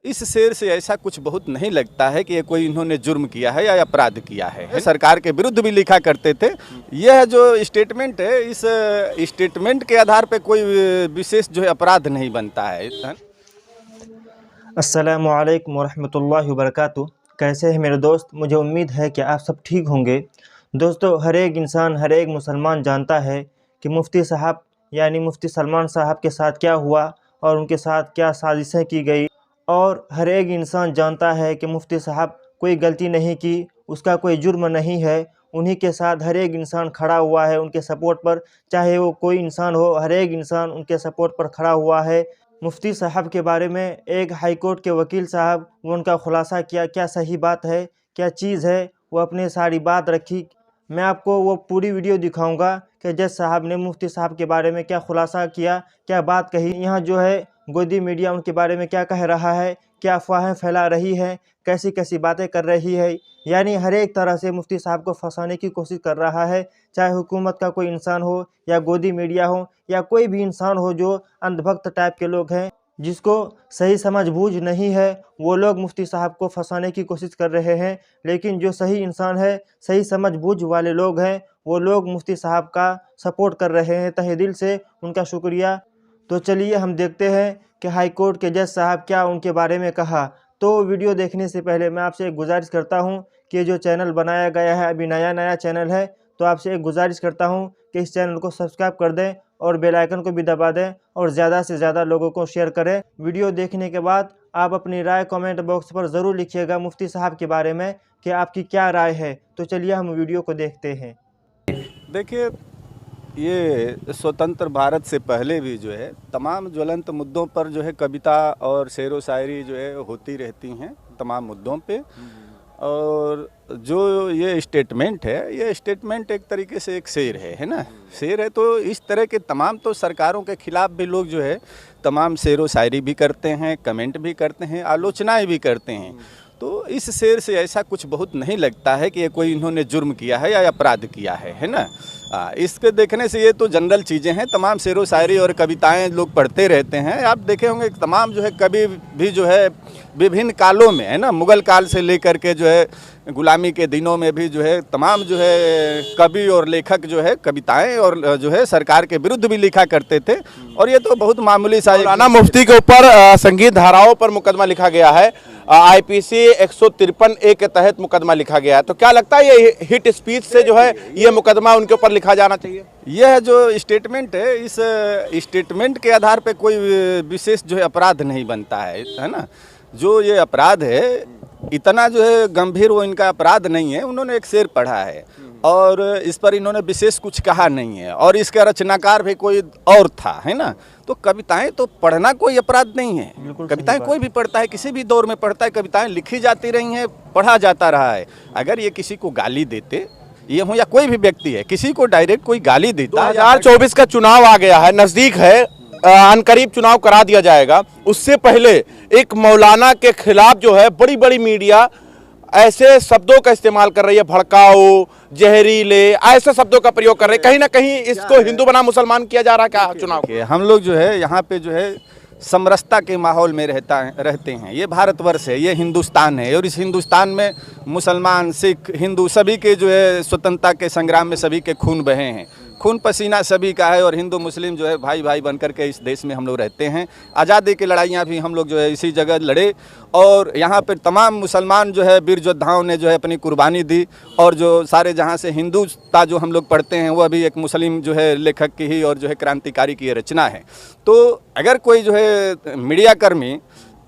इस शेर से ऐसा कुछ बहुत नहीं लगता है कि ये कोई इन्होंने जुर्म किया है या अपराध किया है। सरकार के विरुद्ध भी लिखा करते थे। यह जो स्टेटमेंट है, इस स्टेटमेंट के आधार पे कोई विशेष जो है अपराध नहीं बनता है। अस्सलामु अलैकुम वरहमतुल्लाहि वबरकातुहू। कैसे हैं मेरे दोस्त? मुझे उम्मीद है कि आप सब ठीक होंगे। दोस्तों, हर एक इंसान, हर एक मुसलमान जानता है कि मुफ्ती साहब यानी मुफ्ती सलमान साहब के साथ क्या हुआ और उनके साथ क्या साजिशें की गई। और हर एक इंसान जानता है कि मुफ्ती साहब कोई गलती नहीं की, उसका कोई जुर्म नहीं है। उन्हीं के साथ हर एक इंसान खड़ा हुआ है उनके सपोर्ट पर, चाहे वो कोई इंसान हो, हर एक इंसान उनके सपोर्ट पर खड़ा हुआ है। मुफ्ती साहब के बारे में एक हाई कोर्ट के वकील साहब, वो उनका खुलासा किया, क्या सही बात है, क्या चीज़ है, वो अपने सारी बात रखी। मैं आपको वो पूरी वीडियो दिखाऊंगा कि जज साहब ने मुफ्ती साहब के बारे में क्या खुलासा किया, क्या बात कही। यहाँ जो है गोदी मीडिया उनके बारे में क्या कह रहा है, क्या अफवाहें फैला रही है, कैसी कैसी बातें कर रही है। यानी हर एक तरह से मुफ्ती साहब को फंसाने की कोशिश कर रहा है, चाहे हुकूमत का कोई इंसान हो या गोदी मीडिया हो या कोई भी इंसान हो जो अंधभक्त टाइप के लोग हैं, जिसको सही समझ बूझ नहीं है, वो लोग मुफ्ती साहब को फंसाने की कोशिश कर रहे हैं। लेकिन जो सही इंसान है, सही समझ बूझ वाले लोग हैं, वो लोग मुफ्ती साहब का सपोर्ट कर रहे हैं। तहे दिल से उनका शुक्रिया। तो चलिए हम देखते हैं कि हाई कोर्ट के जज साहब क्या उनके बारे में कहा। तो वीडियो देखने से पहले मैं आपसे एक गुजारिश करता हूं कि ये जो चैनल बनाया गया है, अभी नया चैनल है, तो आपसे एक गुजारिश करता हूं कि इस चैनल को सब्सक्राइब कर दें और बेल आइकन को भी दबा दें और ज़्यादा से ज़्यादा लोगों को शेयर करें। वीडियो देखने के बाद आप अपनी राय कमेंट बॉक्स पर ज़रूर लिखिएगा मुफ्ती साहब के बारे में कि आपकी क्या राय है। तो चलिए हम वीडियो को देखते हैं। देखिए, ये स्वतंत्र भारत से पहले भी जो है तमाम ज्वलंत मुद्दों पर जो है कविता और शेर व शायरी जो है होती रहती हैं तमाम मुद्दों पे। और जो ये स्टेटमेंट है, ये स्टेटमेंट एक तरीके से एक शेर है ना। शेर है तो इस तरह के तमाम तो सरकारों के खिलाफ भी लोग जो है तमाम शेर व शायरी भी करते हैं, कमेंट भी करते हैं, आलोचनाएं भी करते हैं। तो इस शेर से ऐसा कुछ बहुत नहीं लगता है कि ये कोई इन्होंने जुर्म किया है या अपराध किया है ना। इसके देखने से ये तो जनरल चीज़ें हैं। तमाम शेर व शायरी और कविताएं लोग पढ़ते रहते हैं। आप देखे होंगे तमाम जो है कवि भी जो है विभिन्न कालों में है ना, मुग़ल काल से लेकर के जो है गुलामी के दिनों में भी जो है तमाम जो है कवि और लेखक जो है कविताएं और जो है सरकार के विरुद्ध भी लिखा करते थे। और ये तो बहुत मामूली सा मौलाना मुफ्ती के ऊपर संगीत धाराओं पर मुकदमा लिखा गया है। IPC 153A के तहत मुकदमा लिखा गया है। तो क्या लगता है ये हिट स्पीच से जो है ये मुकदमा उनके ऊपर लिखा जाना चाहिए? यह जो स्टेटमेंट है, इस स्टेटमेंट के आधार पे कोई विशेष जो है अपराध नहीं बनता है ना। जो ये अपराध है इतना जो है गंभीर वो इनका अपराध नहीं है। उन्होंने एक शेर पढ़ा है और इस पर इन्होंने विशेष कुछ कहा नहीं है और इसका रचनाकार भी कोई और था, है ना। तो कविताएं तो पढ़ना कोई अपराध नहीं है। कविताएं कोई भी पढ़ता है, किसी भी दौर में पढ़ता है। कविताएं लिखी जाती रही हैं, पढ़ा जाता रहा है। अगर ये किसी को गाली देते, ये हो या कोई भी व्यक्ति है, किसी को डायरेक्ट कोई गाली देता, 2024 का चुनाव आ गया है, नजदीक है, अनकरीब चुनाव करा दिया जाएगा। उससे पहले एक मौलाना के खिलाफ जो है बड़ी बड़ी मीडिया ऐसे शब्दों का इस्तेमाल कर रही है, भड़काऊ, जहरीले, ऐसे शब्दों का प्रयोग कर रहे हैं। कहीं ना कहीं इसको हिंदू बना मुसलमान किया जा रहा है क्या चुनाव के? हम लोग जो है यहाँ पे जो है समरसता के माहौल में रहते हैं। ये भारतवर्ष है, ये हिंदुस्तान है और इस हिंदुस्तान में मुसलमान, सिख, हिंदू सभी के जो है स्वतंत्रता के संग्राम में सभी के खून बहे हैं, खून पसीना सभी का है। और हिंदू मुस्लिम जो है भाई भाई बनकर के इस देश में हम लोग रहते हैं। आज़ादी की लड़ाइयाँ भी हम लोग जो है इसी जगह लड़े और यहाँ पर तमाम मुसलमान जो है वीर योद्धाओं ने जो है अपनी कुर्बानी दी। और जो सारे जहाँ से हिंदुता जो हम लोग पढ़ते हैं वह भी एक मुस्लिम जो है लेखक की ही और जो है क्रांतिकारी की रचना है। तो अगर कोई जो है मीडिया कर्मी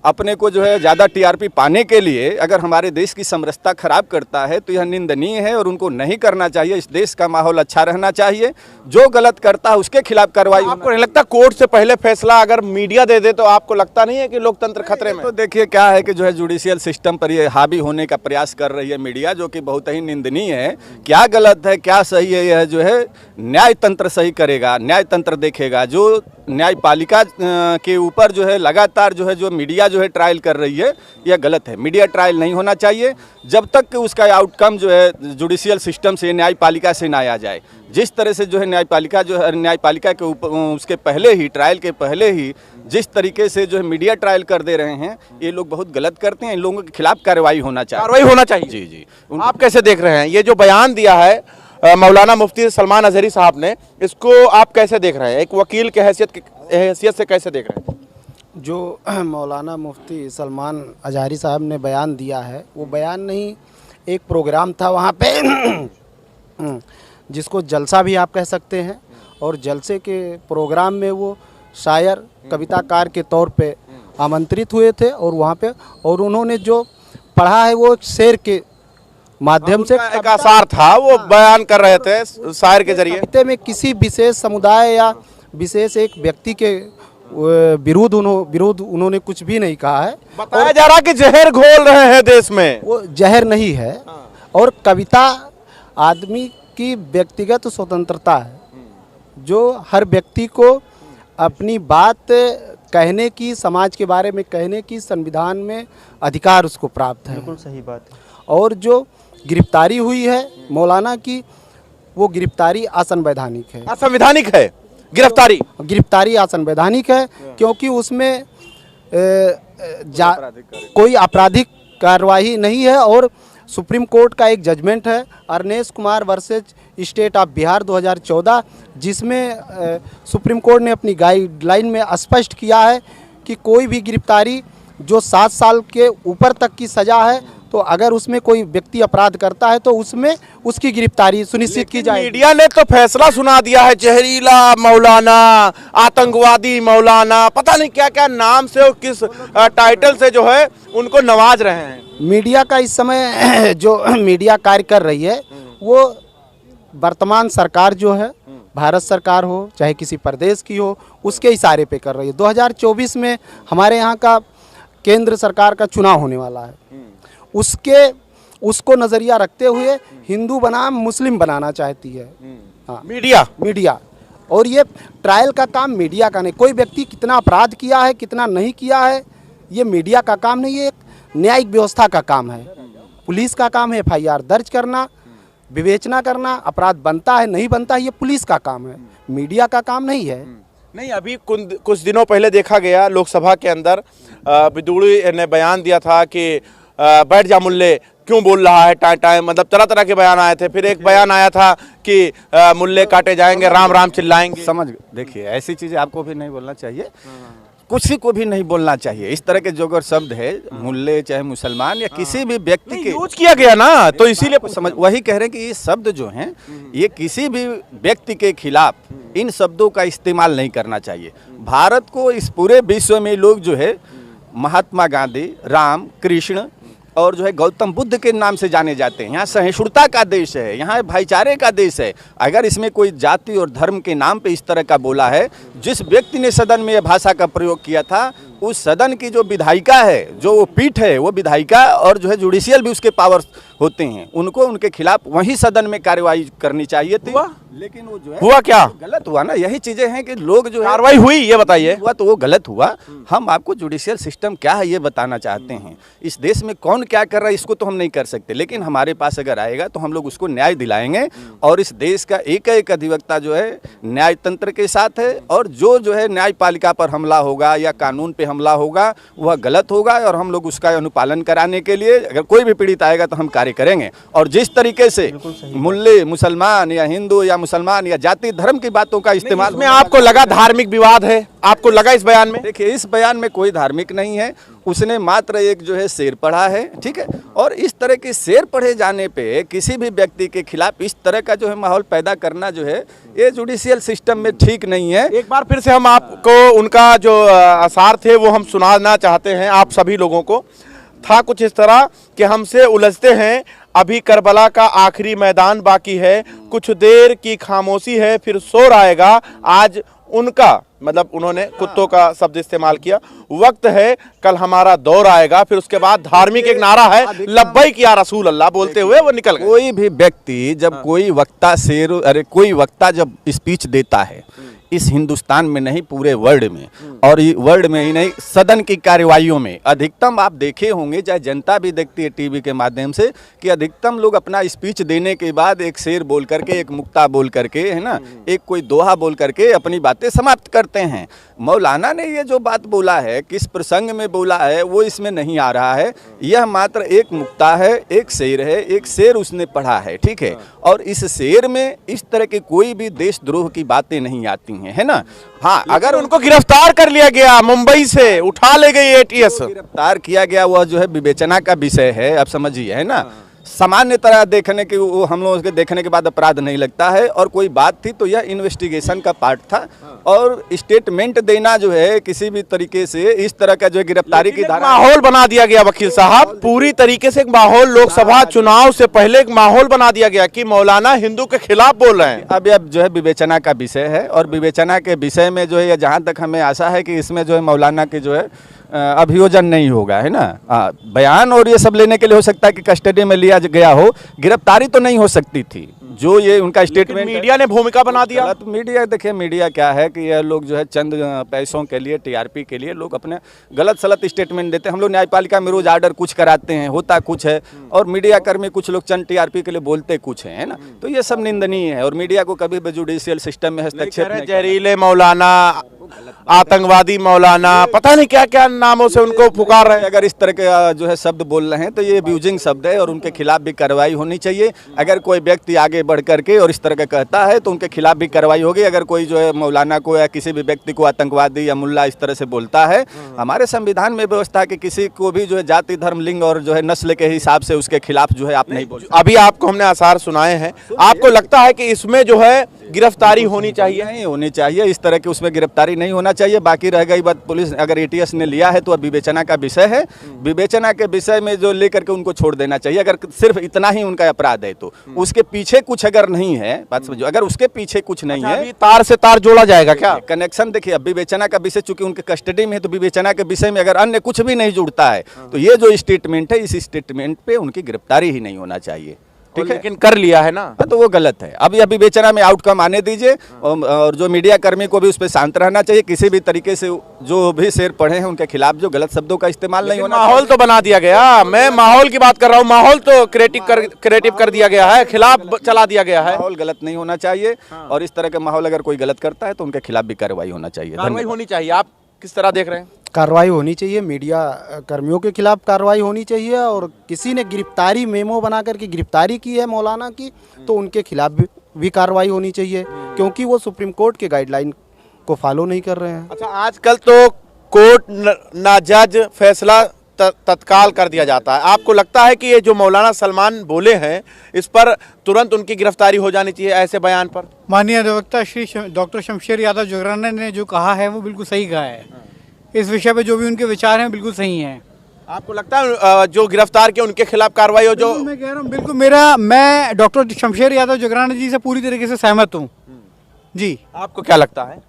अपने को जो है ज़्यादा TRP पाने के लिए अगर हमारे देश की समरसता खराब करता है तो यह निंदनीय है और उनको नहीं करना चाहिए। इस देश का माहौल अच्छा रहना चाहिए। जो गलत करता है उसके खिलाफ कार्रवाई। आपको नहीं लगता कोर्ट से पहले फैसला अगर मीडिया दे दे तो आपको लगता नहीं है कि लोकतंत्र खतरे में? तो देखिए क्या है कि जो है जुडिशियल सिस्टम पर ये हावी होने का प्रयास कर रही है मीडिया, जो कि बहुत ही निंदनीय है। क्या गलत है क्या सही है, यह जो है न्याय तंत्र सही करेगा, न्याय तंत्र देखेगा। जो न्यायपालिका के ऊपर जो है लगातार जो है जो मीडिया जो है ट्रायल कर रही है, यह गलत है। मीडिया ट्रायल नहीं होना चाहिए जब तक कि उसका आउटकम जो है जुडिशियल सिस्टम से, न्यायपालिका से ना आ जाए। जिस तरह से जो है न्यायपालिका के ऊपर उसके पहले ही, ट्रायल के पहले ही जिस तरीके से जो है मीडिया ट्रायल कर दे रहे हैं, ये लोग बहुत गलत करते हैं। इन लोगों के खिलाफ कार्रवाई होना चाहिए। जी जी। आप आप कैसे देख रहे हैं ये जो बयान दिया है मौलाना मुफ्ती सलमान अजहरी साहब ने, इसको आप कैसे देख रहे हैं? एक वकील के हैसियत से कैसे देख रहे हैं? जो मौलाना मुफ्ती सलमान अजहरी साहब ने बयान दिया है, वो बयान नहीं, एक प्रोग्राम था वहाँ पे जिसको जलसा भी आप कह सकते हैं, और जलसे के प्रोग्राम में वो शायर, कविताकार के तौर पे आमंत्रित हुए थे, और वहाँ पे और उन्होंने जो पढ़ा है वो शेर के माध्यम से एक आसार था, वो बयान कर रहे थे शायर के जरिए। कविता में किसी विशेष समुदाय या विशेष एक व्यक्ति के विरुद्ध उन्होंने कुछ भी नहीं कहा है। बताया जा रहा कि जहर घोल रहे हैं देश में। वो जहर नहीं है, और कविता आदमी की व्यक्तिगत स्वतंत्रता है, जो हर व्यक्ति को अपनी बात कहने की, समाज के बारे में कहने की संविधान में अधिकार उसको प्राप्त है। बिल्कुल सही बात है। और जो गिरफ्तारी हुई है मौलाना की, वो गिरफ्तारी असंवैधानिक है। असंवैधानिक है गिरफ्तारी असंवैधानिक है, क्योंकि उसमें कोई आपराधिक कार्रवाई नहीं है। और सुप्रीम कोर्ट का एक जजमेंट है, Arnesh Kumar versus state of Bihar 2014, जिसमें सुप्रीम कोर्ट ने अपनी गाइडलाइन में स्पष्ट किया है कि कोई भी गिरफ्तारी जो 7 साल के ऊपर तक की सज़ा है, तो अगर उसमें कोई व्यक्ति अपराध करता है तो उसमें उसकी गिरफ्तारी सुनिश्चित की जाए। मीडिया ने तो फैसला सुना दिया है, जहरीला मौलाना, आतंकवादी मौलाना, पता नहीं क्या क्या नाम से और किस टाइटल से जो है उनको नवाज रहे हैं। मीडिया का इस समय जो मीडिया कार्य कर रही है, वो वर्तमान सरकार जो है, भारत सरकार हो चाहे किसी प्रदेश की हो, उसके इशारे पे कर रही है। 2024 में हमारे यहाँ का केंद्र सरकार का चुनाव होने वाला है, उसको नज़रिया रखते हुए हिंदू बनाम मुस्लिम बनाना चाहती है। हाँ, मीडिया। और ये ट्रायल का काम मीडिया का नहीं। कोई व्यक्ति कितना अपराध किया है, कितना नहीं किया है, ये मीडिया का काम नहीं, ये एक न्यायिक व्यवस्था का काम है। पुलिस का काम है FIR दर्ज करना, विवेचना करना, अपराध बनता है नहीं बनता है, ये पुलिस का काम है, मीडिया का काम नहीं है। नहीं, अभी कुछ दिनों पहले देखा गया लोकसभा के अंदर विदुड़ी ने बयान दिया था कि बैठ जा मुल्ले, क्यों बोल रहा है टाइम, मतलब तरह तरह के बयान आए थे। फिर एक बयान आया था कि मुल्ले काटे जाएंगे, राम राम चिल्लाएंगे। समझ, देखिए ऐसी चीज़ें आपको भी नहीं बोलना चाहिए, किसी को भी नहीं बोलना चाहिए। इस तरह के जो अगर शब्द है, मुल्ले चाहे मुसलमान या किसी भी व्यक्ति के यूज किया गया ना, तो इसीलिए समझ, वही कह रहे हैं कि ये शब्द जो हैं, ये किसी भी व्यक्ति के खिलाफ इन शब्दों का इस्तेमाल नहीं करना चाहिए। भारत को इस पूरे विश्व में लोग जो है महात्मा गांधी, राम, कृष्ण और जो है गौतम बुद्ध के नाम से जाने जाते हैं। यहाँ सहिष्णुता का देश है, यहाँ भाईचारे का देश है। अगर इसमें कोई जाति और धर्म के नाम पे इस तरह का बोला है, जिस व्यक्ति ने सदन में यह भाषा का प्रयोग किया था, उस सदन की जो विधायिका है, जो वो पीठ है, वो विधायिका और जो है जुडिशियल भी उसके पावर होते हैं, उनको उनके खिलाफ वही सदन में कार्रवाई करनी चाहिए थी। लेकिन वो जो है हुआ क्या? गलत हुआ ना। यही चीजें हैं कि लोग जो है, कार्रवाई हुई, ये बताइए। हुआ तो वो गलत हुआ। हम आपको जुडिशियल सिस्टम क्या है ये बताना चाहते हैं। इस देश में कौन क्या कर रहा है इसको तो हम नहीं कर सकते, लेकिन हमारे पास अगर आएगा तो हम लोग उसको न्याय दिलाएंगे। और इस देश का एक अधिवक्ता जो है न्याय तंत्र के साथ है, और जो है न्यायपालिका पर हमला होगा या कानून पे हमला होगा वह गलत होगा, और हम लोग उसका अनुपालन कराने के लिए अगर कोई भी पीड़ित आएगा तो हम कार्य करेंगे। और जिस तरीके से मुल्ले, मुसलमान या हिंदू या मुसलमान या जाति धर्म की बातों का इस्तेमाल में आपको लगा धार्मिक विवाद है, आपको लगा इस बयान में? देखिए, इस बयान में कोई धार्मिक नहीं है। उसने मात्र एक जो है शेर पढ़ा है, ठीक है। और इस तरह के शेर पढ़े जाने पे किसी भी व्यक्ति के खिलाफ इस तरह का जो है माहौल पैदा करना जो है, ये जुडिशियल सिस्टम में ठीक नहीं है। एक बार फिर से हम आपको उनका जो आसार थे वो हम सुनाना चाहते हैं आप सभी लोगों को। था कुछ इस तरह कि हमसे उलझते हैं, अभी करबला का आखिरी मैदान बाकी है, कुछ देर की खामोशी है, फिर शोर आएगा। आज उनका, मतलब उन्होंने कुत्तों का शब्द इस्तेमाल किया, वक्त है कल हमारा दौर आएगा। फिर उसके बाद धार्मिक एक नारा है, लब्बैक या रसूल अल्लाह बोलते हुए वो निकल गए। कोई भी व्यक्ति जब कोई वक्ता जब स्पीच देता है इस हिंदुस्तान में नहीं पूरे वर्ल्ड में, और वर्ल्ड में ही नहीं सदन की कार्यवाहियों में अधिकतम आप देखे होंगे, चाहे जनता भी देखती है टीवी के माध्यम से, कि अधिकतम लोग अपना स्पीच देने के बाद एक शेर बोल करके, एक मुक्ता बोल करके, है ना, एक कोई दोहा बोल करके अपनी बातें समाप्त करते हैं। मौलाना ने ये जो बात बोला है, किस प्रसंग में बोला है, वो इसमें नहीं आ रहा है। यह मात्र एक मुक्ता है, एक शेर है, एक शेर उसने पढ़ा है, ठीक है। और इस शेर में इस तरह की कोई भी देशद्रोह की बातें नहीं आती हैं, है ना। हाँ, अगर उनको गिरफ्तार कर लिया गया, मुंबई से उठा ले गई एटीएस, गिरफ्तार किया गया, वह जो है विवेचना का विषय है, आप समझिए, है ना। सामान्य तरह देखने के, वो हम लोगों के देखने के बाद अपराध नहीं लगता है। और कोई बात थी तो यह इन्वेस्टिगेशन का पार्ट था, और स्टेटमेंट देना जो है किसी भी तरीके से इस तरह का जो है गिरफ्तारी की धारा, माहौल बना दिया गया वकील साहब, पूरी तरीके से एक माहौल, लोकसभा चुनाव से पहले एक माहौल बना दिया गया कि मौलाना हिंदू के खिलाफ बोल रहे हैं। अब जो है विवेचना का विषय है, और विवेचना के विषय में जो है जहाँ तक हमें आशा है कि इसमें जो है मौलाना की जो है अभियोजन नहीं होगा, है ना। बयान और ये सब लेने के लिए हो सकता है कि कस्टडी में लिया गया हो, गिरफ्तारी तो नहीं हो सकती थी। जो ये उनका स्टेटमेंट, मीडिया ने भूमिका बना दिया। तो मीडिया, देखिए मीडिया क्या है कि यह लोग जो है चंद पैसों के लिए, टीआरपी के लिए लोग अपने गलत सलत स्टेटमेंट देते हैं। हम लोग न्यायपालिका में रोज आर्डर कुछ कराते हैं, होता कुछ है, और मीडिया कर्मी कुछ लोग चंद टीआरपी के लिए बोलते कुछ है ना। तो ये सब निंदनीय है, और मीडिया को कभी भी जुडिशियल सिस्टम में हस्तक्षेप नहीं। जहरीले मौलाना, आतंकवादी मौलाना, पता नहीं क्या क्या नामों से उनको पुकार रहे हैं। अगर इस तरह के जो है शब्द बोल रहे हैं तो ये अब्यूजिंग शब्द है, और उनके खिलाफ भी कार्रवाई होनी चाहिए। अगर कोई व्यक्ति आगे बढ़ करके और इस तरह का कहता है तो उनके खिलाफ भी कार्रवाई होगी। अगर कोई जो है मौलाना को या किसी भी व्यक्ति को आतंकवादी या मुल्ला इस तरह से बोलता है, हमारे संविधान में व्यवस्था है कि किसी को भी जो है जाति, धर्म, लिंग और जो है नस्ल के हिसाब से उसके खिलाफ जो है आप नहीं बोल। अभी आपको हमने आसार सुनाए हैं, आपको लगता है कि इसमें जो है गिरफ्तारी होनी चाहिए? नहीं होनी चाहिए, इस तरह की उसमें गिरफ्तारी नहीं होना चाहिए। बाकी रह गई बात, पुलिस अगर एटीएस ने लिया है तो अब विवेचना का विषय है, विवेचना के विषय में जो लेकर के उनको छोड़ देना चाहिए। अगर सिर्फ इतना ही उनका अपराध है तो उसके पीछे कुछ अगर नहीं है, बात समझो, अगर उसके पीछे कुछ नहीं है, तार से तार जोड़ा जाएगा क्या? कनेक्शन देखिए, अब विवेचना का विषय चूंकि उनके कस्टडी में है, तो विवेचना के विषय में अगर अन्य कुछ भी नहीं जुड़ता है तो ये जो स्टेटमेंट है, इस स्टेटमेंट पे उनकी गिरफ्तारी ही नहीं होना चाहिए, ठीक है। लेकिन कर लिया है ना, तो वो गलत है। अब यह विवेचना में आउटकम आने दीजिए, और जो मीडिया कर्मी को भी उस पर शांत रहना चाहिए। किसी भी तरीके से जो भी शेर पढ़े हैं उनके खिलाफ जो गलत शब्दों का इस्तेमाल नहीं होना। माहौल तो बना दिया गया, मैं माहौल की बात कर रहा हूँ, माहौल तो क्रिएटिव कर दिया गया है, खिलाफ चला दिया गया है। माहौल गलत नहीं होना चाहिए, और इस तरह का माहौल अगर कोई गलत करता है तो उनके खिलाफ भी कार्रवाई होना चाहिए। कार्रवाई होनी चाहिए। आप किस तरह देख रहे हैं? कार्रवाई होनी चाहिए, मीडिया कर्मियों के खिलाफ कार्रवाई होनी चाहिए, और किसी ने गिरफ्तारी मेमो बना करके गिरफ्तारी की है मौलाना की, तो उनके खिलाफ भी कार्रवाई होनी चाहिए, क्योंकि वो सुप्रीम कोर्ट के गाइडलाइन को फॉलो नहीं कर रहे हैं। अच्छा, आजकल तो कोर्ट ना जज फैसला तत्काल कर दिया जाता है। आपको लगता है कि ये जो मौलाना सलमान बोले हैं, इस पर तुरंत उनकी गिरफ्तारी हो जानी चाहिए ऐसे बयान पर? माननीय अधिवक्ता श्री डॉक्टर शमशेर यादव जोगराना ने जो कहा है वो बिल्कुल सही कहा है। इस विषय पे जो भी उनके विचार हैं बिल्कुल सही हैं। आपको लगता है जो गिरफ्तार किए उनके खिलाफ कार्रवाई हो? जो मैं कह रहा हूँ बिल्कुल, मैं डॉक्टर शमशेर यादव जोगराना जी से पूरी तरीके से सहमत हूँ जी। आपको क्या लगता है?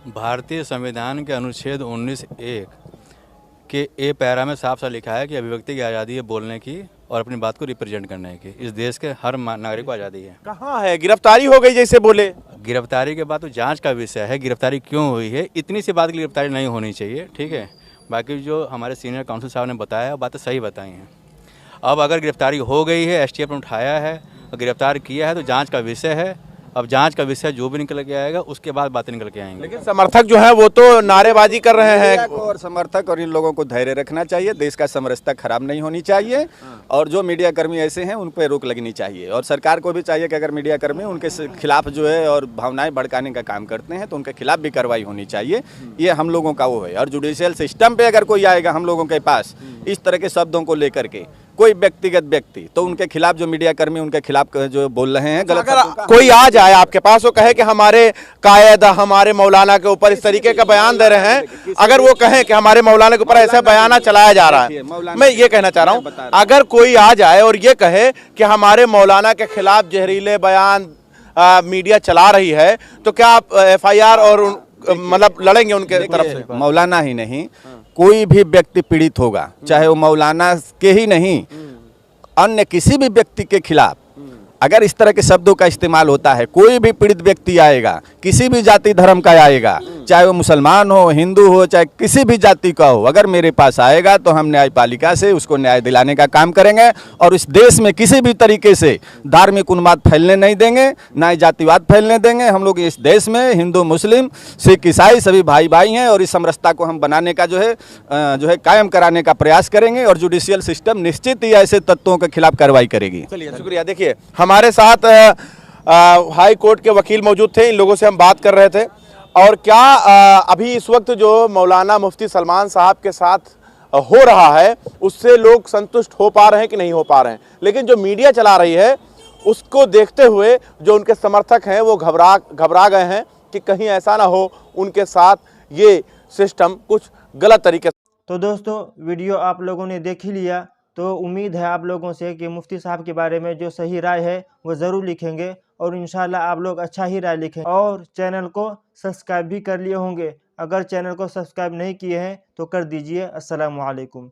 भारतीय संविधान के अनुच्छेद 19(1) के ए पैरा में साफ साफ लिखा है कि अभिव्यक्ति की आज़ादी है बोलने की और अपनी बात को रिप्रेजेंट करने की। इस देश के हर नागरिक को आज़ादी है। कहाँ है? गिरफ्तारी हो गई जैसे बोले। गिरफ्तारी के बाद तो जांच का विषय है, गिरफ्तारी क्यों हुई है, इतनी सी बात की गिरफ्तारी नहीं होनी चाहिए, ठीक है। बाकी जो हमारे सीनियर काउंसिल साहब ने बताया बातें सही बताई हैं। अब अगर गिरफ्तारी हो गई है, एसटीएफ ने उठाया है, गिरफ्तार किया है, तो जाँच का विषय है। अब जांच का विषय जो भी निकल के आएगा उसके बाद बातें निकल के आएंगी। लेकिन समर्थक जो है वो तो नारेबाजी कर रहे हैं। और समर्थक और इन लोगों को धैर्य रखना चाहिए, देश का समरसता खराब नहीं होनी चाहिए, और जो मीडिया कर्मी ऐसे हैं उन पर रोक लगनी चाहिए। और सरकार को भी चाहिए कि अगर मीडिया कर्मी उनके खिलाफ जो है और भावनाएं भड़काने का काम करते हैं तो उनके खिलाफ भी कार्रवाई होनी चाहिए। ये हम लोगों का वो है। और जुडिशियल सिस्टम पे अगर कोई आएगा हम लोगों के पास इस तरह के शब्दों को लेकर के, कोई व्यक्तिगत व्यक्ति, तो उनके खिलाफ जो मीडिया कर्मी उनके खिलाफ जो बोल रहे हैं गलत, अगर कोई आ जाए आपके पास वो कहे कि हमारे कायदा हमारे मौलाना के ऊपर इस तरीके का बयान दे रहे हैं, अगर वो कहें कि हमारे मौलाना के ऊपर ऐसा बयाना चलाया जा रहा है, मैं ये कहना चाह रहा हूँ, अगर कोई आ जाए और ये कहे कि हमारे मौलाना के खिलाफ जहरीले बयान मीडिया चला रही है, तो क्या आप FIR और मतलब लड़ेंगे उनके तरफ से? मौलाना ही नहीं, कोई भी व्यक्ति पीड़ित होगा, चाहे वो मौलाना के ही नहीं, अन्य किसी भी व्यक्ति के खिलाफ अगर इस तरह के शब्दों का इस्तेमाल होता है, कोई भी पीड़ित व्यक्ति आएगा, किसी भी जाति धर्म का आएगा, चाहे वो मुसलमान हो, हिंदू हो, चाहे किसी भी जाति का हो, अगर मेरे पास आएगा तो हम न्यायपालिका से उसको न्याय दिलाने का काम करेंगे और इस देश में किसी भी तरीके से धार्मिक उन्माद फैलने नहीं देंगे, ना ही जातिवाद फैलने देंगे। हम लोग इस देश में हिंदू, मुस्लिम, सिख, ईसाई सभी भाई भाई हैं और इस समरसता को हम बनाने का जो है कायम कराने का प्रयास करेंगे और जुडिशियल सिस्टम निश्चित ही ऐसे तत्वों के खिलाफ कार्रवाई करेगी। चलिए, शुक्रिया। देखिए, हमारे साथ हाई कोर्ट के वकील मौजूद थे, इन लोगों से हम बात कर रहे थे। और क्या अभी इस वक्त जो मौलाना मुफ्ती सलमान साहब के साथ हो रहा है उससे लोग संतुष्ट हो पा रहे हैं कि नहीं हो पा रहे हैं, लेकिन जो मीडिया चला रही है उसको देखते हुए जो उनके समर्थक हैं वो घबरा गए हैं कि कहीं ऐसा ना हो उनके साथ ये सिस्टम कुछ गलत तरीके से। तो दोस्तों, वीडियो आप लोगों ने देख ही लिया, तो उम्मीद है आप लोगों से कि मुफ्ती साहब के बारे में जो सही राय है वो ज़रूर लिखेंगे और इंशाल्लाह आप लोग अच्छा ही राय लिखें। और चैनल को सब्सक्राइब भी कर लिए होंगे, अगर चैनल को सब्सक्राइब नहीं किए हैं तो कर दीजिए। अस्सलामु अलैकुम।